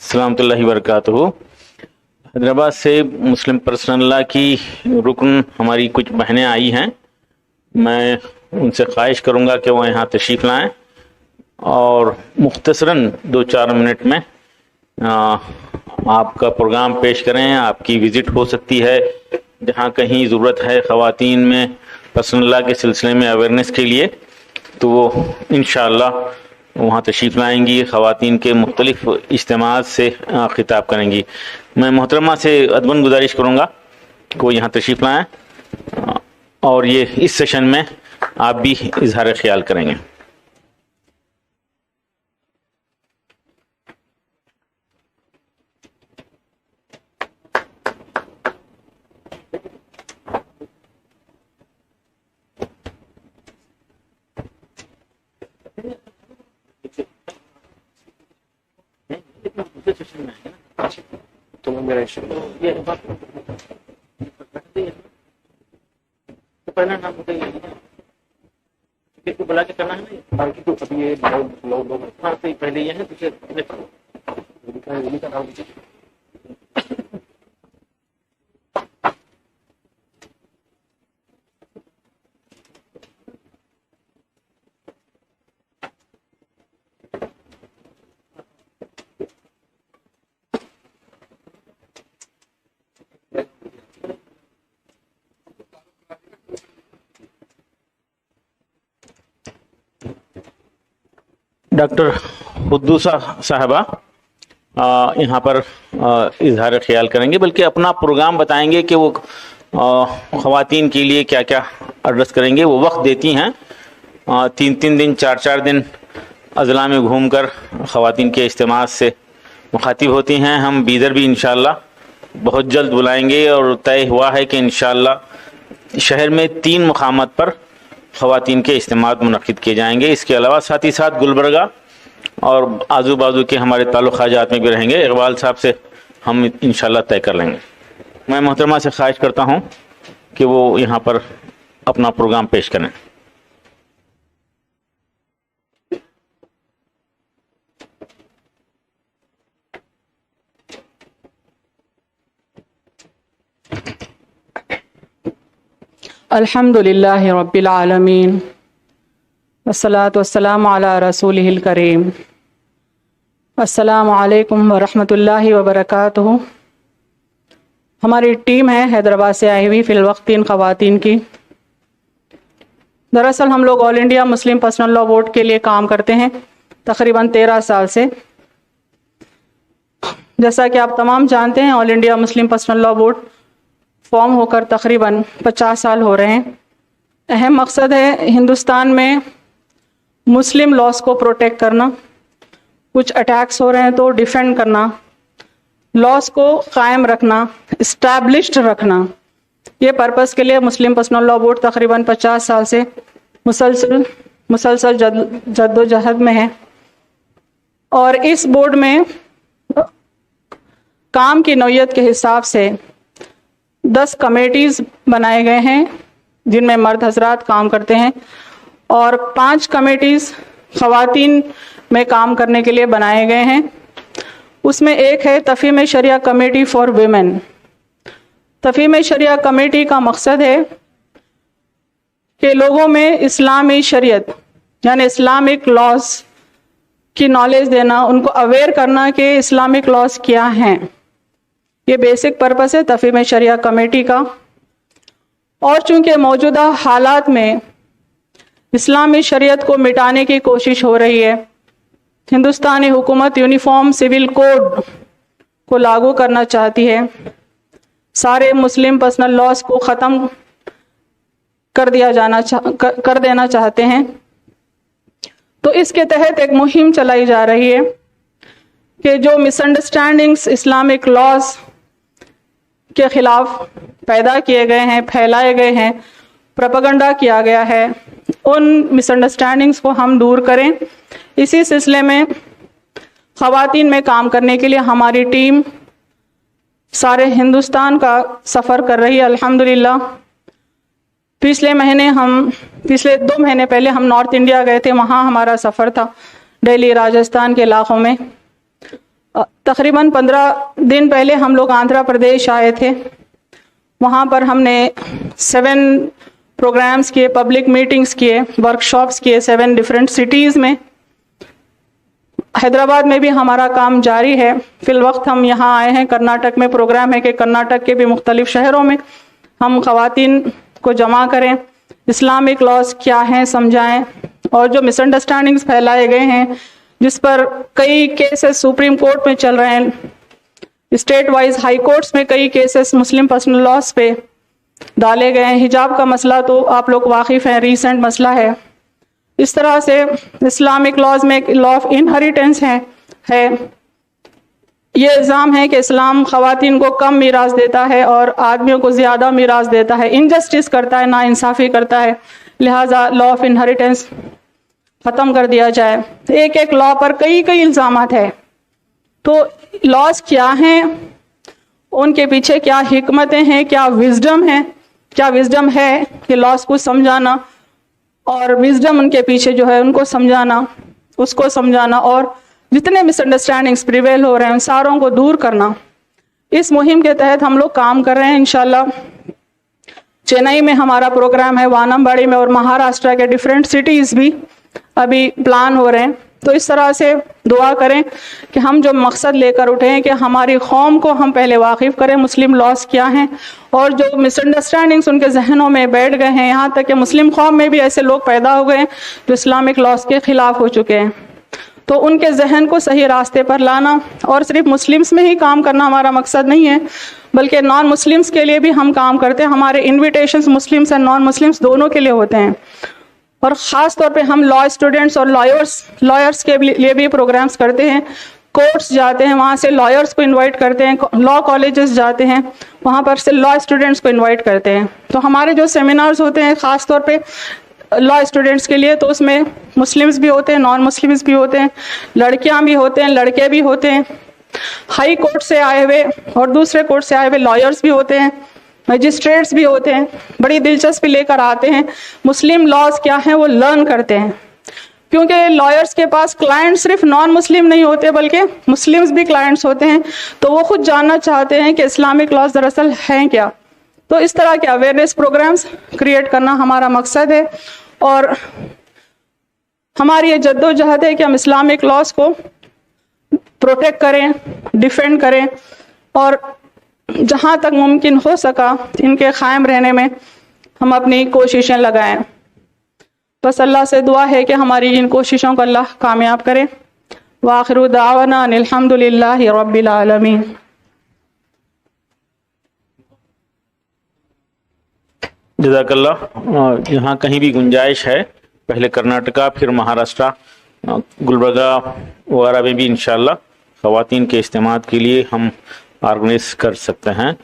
अस्सलाम वालेकुम वबरकातुहू। हैदराबाद से मुस्लिम पर्सनल लॉ की रुकन हमारी कुछ बहनें आई हैं। मैं उनसे ख्वाहिश करूंगा कि वो यहाँ तशरीफ़ लाएं और मुख्तसरन 2-4 मिनट में आपका प्रोग्राम पेश करें। आपकी विज़िट हो सकती है जहाँ कहीं ज़रूरत है ख़वातीन में पर्सनल लॉ के सिलसिले में अवेयरनेस के लिए, तो वो इंशाअल्लाह वहाँ तशरीफ़ लाएंगी, ख़वातीन के मुख्तलिफ़ इज्तिमाआत से ख़िताब करेंगी। मैं मोहतरमा से अदबन गुजारिश करूँगा कि वो यहाँ तशरीफ़ लाएँ और ये इस सेशन में आप भी इजहार ख्याल करेंगे। तो मेरा पहला नाम बताइए, को बुला के करना है ना, बाकी तो अभी ये लोग हाँ तो पहले ये है दूसरे का नाम दीजिए। डॉक्टर खुद्दूसा साहबा यहाँ पर इजहार ख्याल करेंगे, बल्कि अपना प्रोग्राम बताएंगे कि वो ख़वातीन के लिए क्या क्या एड्रेस करेंगे। वो वक्त देती हैं 3-3 दिन 4-4 दिन अज़ला में घूम कर ख़वातीन के इज्तिमाआत से मुखातिब होती हैं। हम बीदर भी इंशाअल्लाह बहुत जल्द बुलाएंगे और तय हुआ है कि इंशाअल्लाह शहर में 3 मुकामात पर ख़वातीन के इज्तिमाआत मुनक़्क़िद किए जाएंगे। इसके अलावा साथ ही साथ गुलबर्गा और आजू बाजू के हमारे ताल्लुक़ात में भी रहेंगे। इकबाल साहब से हम इंशाअल्लाह तय कर लेंगे। मैं मोहतरमा से ख्वाहिश करता हूँ कि वो यहाँ पर अपना प्रोग्राम पेश करें। अल्हम्दुलिल्लाहि रब्बिल आलमीन वस्सलातु वस्सलामु अला रसूलिहिल करीम। अस्सलामु अलैकुम वरहमतुल्लाहि वबरकातुहू। हमारी टीम है हैदराबाद से आई हुई फिलवक्त 3 ख़वातीन की। दरअसल हम लोग all India Muslim personal law board के लिए काम करते हैं तकरीबन 13 साल से। जैसा कि आप तमाम जानते हैं, all India Muslim personal law board form होकर तकरीबन 50 साल हो रहे हैं। अहम मकसद है हिंदुस्तान में मुस्लिम लॉस को प्रोटेक्ट करना, कुछ अटैक्स हो रहे हैं तो डिफेंड करना, लॉस को कायम रखना, इस्टेब्लिश्ड रखना। ये पर्पस के लिए मुस्लिम पर्सनल लॉ बोर्ड तकरीबन 50 साल से मुसलसल जद्दोजहद में है। और इस बोर्ड में काम की नौयत के हिसाब से 10 कमेटीज़ बनाए गए हैं जिनमें मर्द हजरात काम करते हैं, और 5 कमेटीज़ ख़वातीन में काम करने के लिए बनाए गए हैं। उसमें एक है Tafheem Shariah committee for women. Tafheem Shariah committee का मकसद है कि लोगों में इस्लामी शरीयत यानी इस्लामिक लॉज की नॉलेज देना, उनको अवेयर करना कि इस्लामिक लॉज क्या हैं। ये बेसिक पर्पस है तफ़हीम शरिया कमेटी का। और चूंकि मौजूदा हालात में इस्लामी शरीयत को मिटाने की कोशिश हो रही है, हिंदुस्तानी हुकूमत यूनिफॉर्म सिविल कोड को लागू करना चाहती है, सारे मुस्लिम पर्सनल लॉज को ख़त्म कर देना चाहते हैं। तो इसके तहत एक मुहिम चलाई जा रही है कि जो मिसअंडरस्टैंडिंग्स इस्लामिक लॉज के खिलाफ पैदा किए गए हैं, फैलाए गए हैं, प्रोपेगेंडा किया गया है, उन मिसअंडरस्टैंडिंग्स को हम दूर करें। इसी सिलसिले में ख़वातीन में काम करने के लिए हमारी टीम सारे हिंदुस्तान का सफ़र कर रही है अल्हम्दुलिल्लाह। पिछले 2 महीने पहले हम नॉर्थ इंडिया गए थे, वहाँ हमारा सफ़र था दिल्ली राजस्थान के इलाक़ों में। तकरीबन 15 दिन पहले हम लोग आंध्र प्रदेश आए थे। वहाँ पर हमने 7 प्रोग्राम्स किए, पब्लिक मीटिंग्स किए, वर्कशॉप्स किए 7 डिफरेंट सिटीज़ में। हैदराबाद में भी हमारा काम जारी है। फिल वक्त हम यहाँ आए हैं, कर्नाटक में प्रोग्राम है कि कर्नाटक के भी मुख्तलिफ शहरों में हम ख़वातीन को जमा करें, इस्लामिक लॉज क्या हैं समझाएं, और जो मिसअंडरस्टैंडिंग्स फैलाए गए हैं जिस पर कई केसेस सुप्रीम कोर्ट में चल रहे हैं, स्टेट वाइज हाई कोर्ट्स में कई केसेस मुस्लिम पर्सनल लॉज पे डाले गए हैं। हिजाब का मसला तो आप लोग वाकिफ़ हैं, रीसेंट मसला है। इस तरह से इस्लामिक लॉज में एक लॉ ऑफ इनहेरिटेंस है। ये इल्ज़ाम है कि इस्लाम ख़वातीन को कम मीरास देता है और आदमियों को ज़्यादा मीरास देता है, इनजस्टिस करता है, नाइंसाफ़ी करता है, लिहाजा लॉ ऑफ इनहेरिटेंस ख़त्म कर दिया जाए। एक एक लॉ पर कई कई इल्ज़ामात है। तो लॉज क्या हैं, उनके पीछे क्या हिकमतें हैं, क्या विजडम है कि लॉज को समझाना, और विजडम उनके पीछे जो है उनको समझाना, उसको समझाना, और जितने मिसअंडरस्टैंडिंग्स प्रिवेल हो रहे हैं उन सारों को दूर करना। इस मुहिम के तहत हम लोग काम कर रहे हैं। इंशाल्लाह चेन्नई में हमारा प्रोग्राम है, वानमबाड़ी में, और महाराष्ट्र के डिफरेंट सिटीज़ भी अभी प्लान हो रहे हैं। तो इस तरह से दुआ करें कि हम जो मकसद लेकर उठे हैं कि हमारी कौम को हम पहले वाकिफ़ करें मुस्लिम लॉज क्या हैं, और जो मिसअंडरस्टैंडिंग्स उनके जहनों में बैठ गए हैं, यहाँ तक कि मुस्लिम कौम में भी ऐसे लोग पैदा हो गए हैं जो इस्लामिक लॉज के ख़िलाफ़ हो चुके हैं, तो उनके जहन को सही रास्ते पर लाना। और सिर्फ मुस्लिम्स में ही काम करना हमारा मकसद नहीं है, बल्कि नॉन मुस्लिम्स के लिए भी हम काम करते हैं। हमारे invitations Muslims and non Muslims दोनों के लिए होते हैं, और ख़ास तौर पे हम लॉ स्टूडेंट्स और लॉयर्स के लिए भी प्रोग्राम्स करते हैं। कोर्ट्स जाते हैं, वहाँ से लॉयर्स को इनवाइट करते हैं, लॉ कॉलेजेस जाते हैं, वहाँ पर से लॉ स्टूडेंट्स को इनवाइट करते हैं। तो हमारे जो सेमिनार्स होते हैं ख़ास तौर पे लॉ स्टूडेंट्स के लिए, तो उसमें मुस्लिम्स भी होते हैं, नॉन मुस्लिम्स भी होते हैं, लड़कियाँ भी होते हैं, लड़के भी होते हैं, हाई कोर्ट से आए हुए और दूसरे कोर्ट से आए हुए लॉयर्स भी होते हैं, मजिस्ट्रेट्स भी होते हैं। बड़ी दिलचस्पी लेकर आते हैं, मुस्लिम लॉज क्या हैं वो लर्न करते हैं, क्योंकि लॉयर्स के पास क्लाइंट सिर्फ नॉन मुस्लिम नहीं होते बल्कि मुस्लिम्स भी क्लाइंट्स होते हैं, तो वो खुद जानना चाहते हैं कि इस्लामिक लॉज दरअसल हैं क्या। तो इस तरह के अवेयरनेस प्रोग्राम्स क्रिएट करना हमारा मकसद है, और हमारी ये जद्दोजहद है कि हम इस्लामिक लॉज को प्रोटेक्ट करें, डिफेंड करें, और जहाँ तक मुमकिन हो सका इनके कायम रहने में हम अपनी कोशिशें लगाएं। बस अल्लाह से दुआ है कि हमारी इन कोशिशों को अल्लाह कामयाब करे। वाखिरु दावाना अनिल हम्दुलिल्लाहि रब्बिल आलमीन। जज़ाकल्लाह। यहाँ कहीं भी गुंजाइश है, पहले कर्नाटका फिर महाराष्ट्र, गुलबर्गा वगैरह में भी इंशाअल्लाह ख़वातीन के इस्तेमाल के लिए हम ऑर्गेनाइज कर सकते हैं।